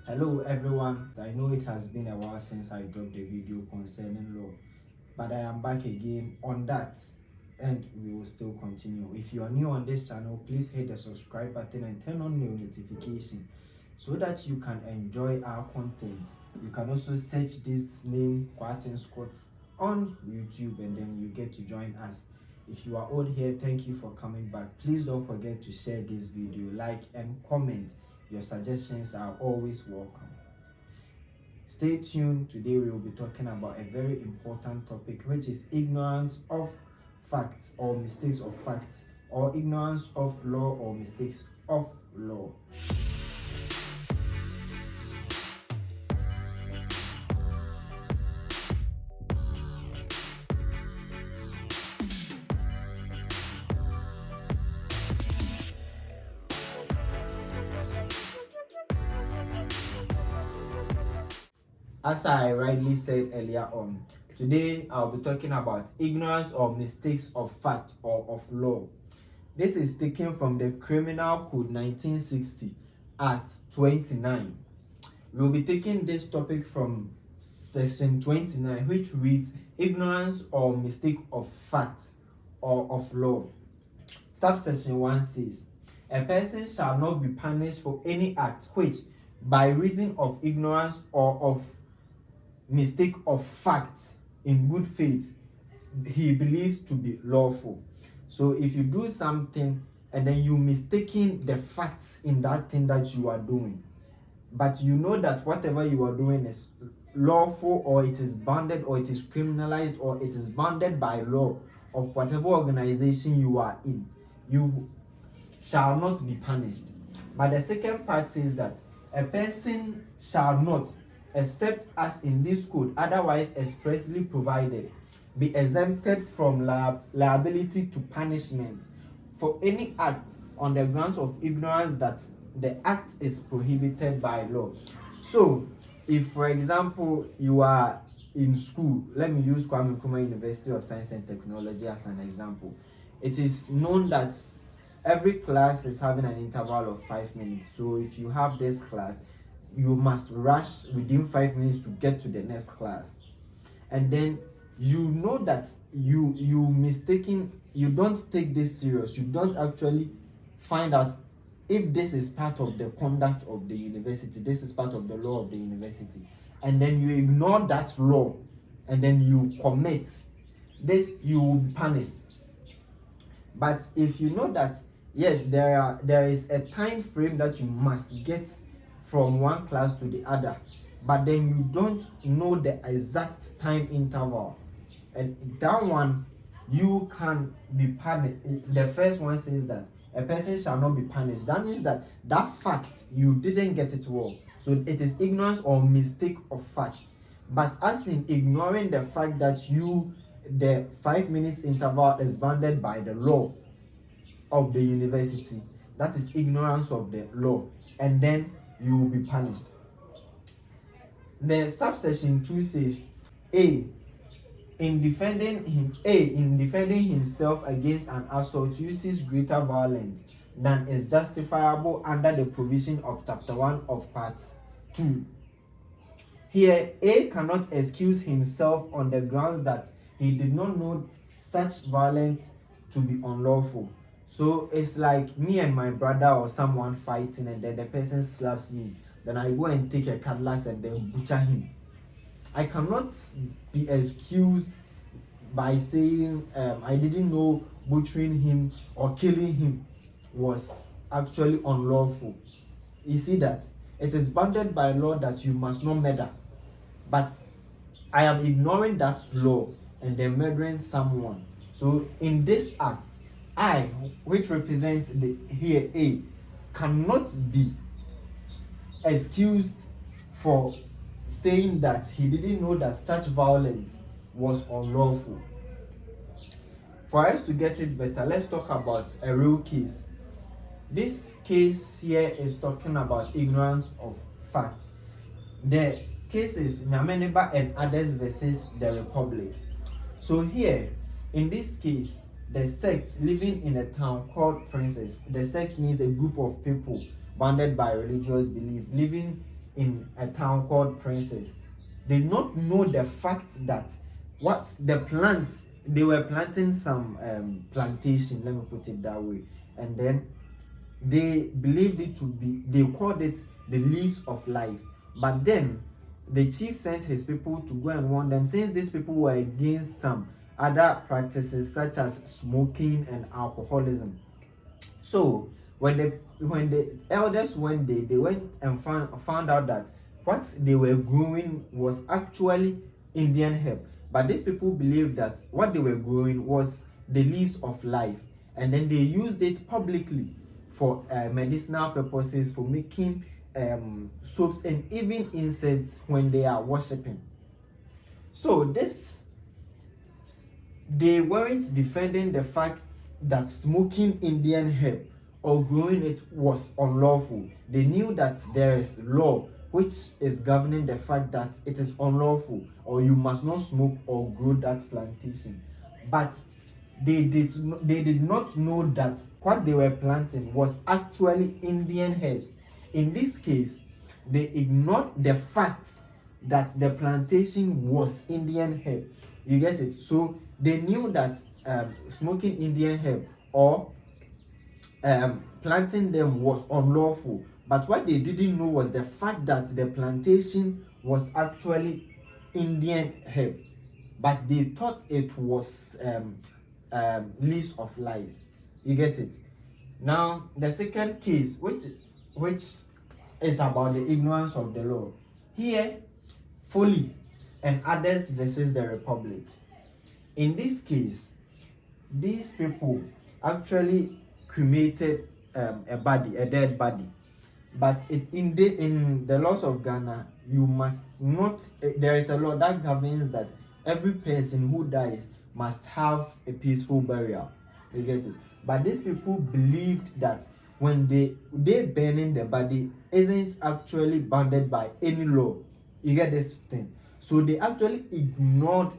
Hello everyone, I know it has been a while since I dropped a video concerning law, but I am back again on that and we will still continue. If you are new on this channel, please hit the subscribe button and turn on your notification so that you can enjoy our content. You can also search this name, Kwarteng Scott, on YouTube and then you get to join us. If you are old here, thank you for coming back. Please don't forget to share this video, like and comment. Your suggestions are always welcome. Stay tuned. Today we will be talking about a very important topic, which is ignorance of facts or mistakes of facts, or ignorance of law or mistakes of law. As I rightly said earlier on, today I'll be talking about ignorance or mistakes of fact or of law. This is taken from the Criminal Code 1960 Act 29. We'll be taking this topic from section 29, which reads ignorance or mistake of fact or of law. Subsection 1 says, a person shall not be punished for any act which, by reason of ignorance or of mistake of fact in good faith, he believes to be lawful. So if you do something and then you mistaking the facts in that thing that you are doing, but you know that whatever you are doing is lawful, or it is bounded, or it is criminalized, or it is bounded by law of whatever organization you are in, you shall not be punished. But the second part says that a person shall not, except as in this code otherwise expressly provided, be exempted from liability to punishment for any act on the grounds of ignorance that the act is prohibited by law. So if, for example, you are in school, let me use Kwame Nkrumah University of Science and Technology as an example. It is known that every class is having an interval of 5 minutes. So if you have this class, you must rush within 5 minutes to get to the next class. And then you know that you don't take this serious. You don't actually find out if this is part of the conduct of the university, this is part of the law of the university, and then you ignore that law and then you commit this, you will be punished. But if you know that yes, there is a time frame that you must get from one class to the other, but then you don't know the exact time interval, and that one you can be punished. The first one says that a person shall not be punished. That means that fact you didn't get it well, so it is ignorance or mistake of fact. But as in ignoring the fact that the 5 minutes interval is bounded by the law of the university, that is ignorance of the law, and then you will be punished. The subsection 2 says in defending himself against an assault uses greater violence than is justifiable under the provision of chapter 1 of part 2. Here, A cannot excuse himself on the grounds that he did not know such violence to be unlawful. So it's like me and my brother or someone fighting, and then the person slaps me. Then I go and take a cutlass and then butcher him. I cannot be excused by saying I didn't know butchering him or killing him was actually unlawful. You see that it is bounded by law that you must not murder, but I am ignoring that law and then murdering someone. So in this act, I, which represents here A, cannot be excused for saying that he didn't know that such violence was unlawful. For us to get it better, let's talk about a real case. This case here is talking about ignorance of fact. The case is Nyameneba and others versus the Republic. So here, in this case, the sect living in a town called Princess. The sect means a group of people bounded by religious belief living in a town called Princess. They did not know the fact that what the plants, they were planting some plantation, let me put it that way, and then they believed it to be, they called it the lease of life. But then the chief sent his people to go and warn them, since these people were against some other practices such as smoking and alcoholism. So when the elders went there, they went and found out that what they were growing was actually Indian herb. But these people believed that what they were growing was the leaves of life, and then they used it publicly for medicinal purposes, for making soaps and even incense when they are worshipping. So this, they weren't defending the fact that smoking Indian herb or growing it was unlawful. They knew that there is law which is governing the fact that it is unlawful, or you must not smoke or grow that plantation. But they did not know that what they were planting was actually Indian herbs. In this case, they ignored the fact that the plantation was Indian herb. You get it? So they knew that smoking Indian herb or planting them was unlawful. But what they didn't know was the fact that the plantation was actually Indian herb. But they thought it was lease of life. You get it? Now the second case, which is about the ignorance of the law. Here, Foley and others versus the Republic. In this case, these people actually cremated a dead body. But in the laws of Ghana, you must not. There is a law that governs that every person who dies must have a peaceful burial. You get it? But these people believed that when they burning the body isn't actually bounded by any law. You get this thing? So they actually ignored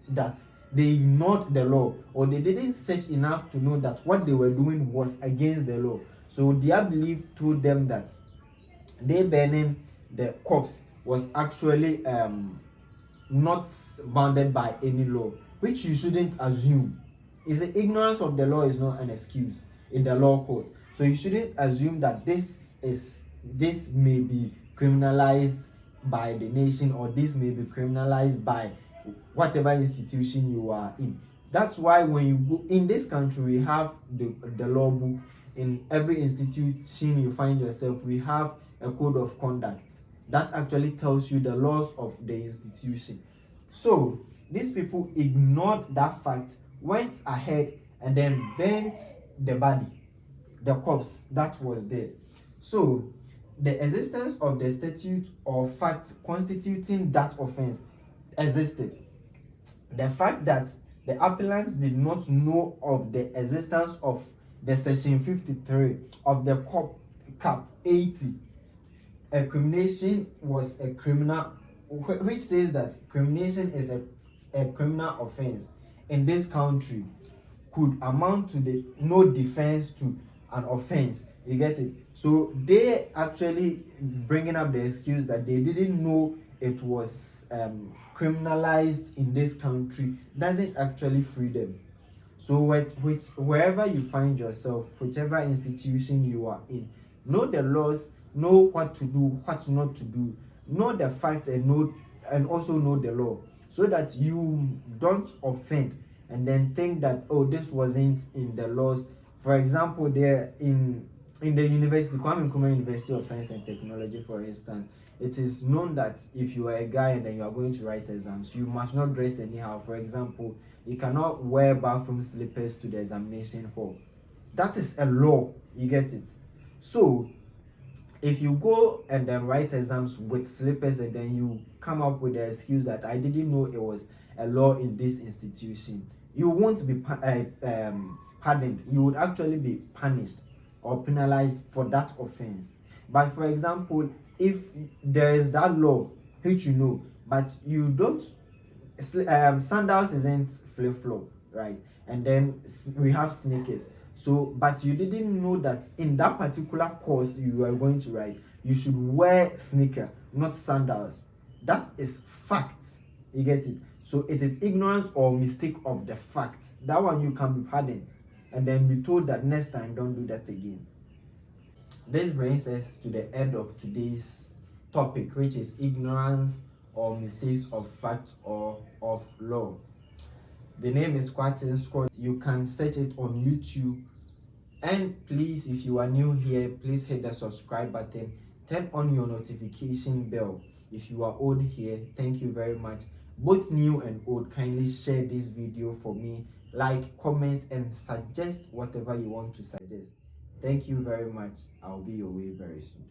that. They ignored the law, or they didn't search enough to know that what they were doing was against the law. So their belief told them that they burning the corpse was actually not bounded by any law, which you shouldn't assume. Is the ignorance of the law is not an excuse in the law court. So you shouldn't assume that this may be criminalized by the nation, or this may be criminalized by whatever institution you are in. That's why when you go in this country, we have the law book. In every institution you find yourself, we have a code of conduct that actually tells you the laws of the institution. So these people ignored that fact, went ahead and then burnt the body, the corpse that was there. So the existence of the statute or fact constituting that offense existed. The fact that the appellant did not know of the existence of the section 53 of the cap 80, a crimination was a criminal, which says that crimination is a criminal offense in this country, could amount to the no defense to an offense. You get it? So they actually bringing up the excuse that they didn't know it was criminalized in this country doesn't actually free them. So wherever you find yourself, whichever institution you are in, know the laws, know what to do, what not to do, know the facts, and also know the law, so that you don't offend and then think that, oh, this wasn't in the laws. For example, there in the university, Kwame Nkrumah University of Science and Technology, for instance, it is known that if you are a guy and then you are going to write exams, you must not dress anyhow. For example, you cannot wear bathroom slippers to the examination hall. That is a law. You get it? So if you go and then write exams with slippers and then you come up with the excuse that I didn't know it was a law in this institution, you won't be pardoned. You would actually be punished or penalized for that offense. But for example, if there is that law which you know, but you don't, sandals isn't flip-flop, right? And then we have sneakers. So, but you didn't know that in that particular course you are going to write, you should wear sneaker, not sandals. That is fact. You get it? So it is ignorance or mistake of the fact. That one you can be pardoned and then be told that next time don't do that again. This brings us to the end of today's topic, which is ignorance or mistakes of fact or of law. The name is Kwatin Squad. You can search it on YouTube. And please, if you are new here, please hit the subscribe button. Turn on your notification bell. If you are old here, thank you very much. Both new and old, kindly share this video for me. Like, comment, and suggest whatever you want to suggest. Thank you very much. I'll be your way very soon.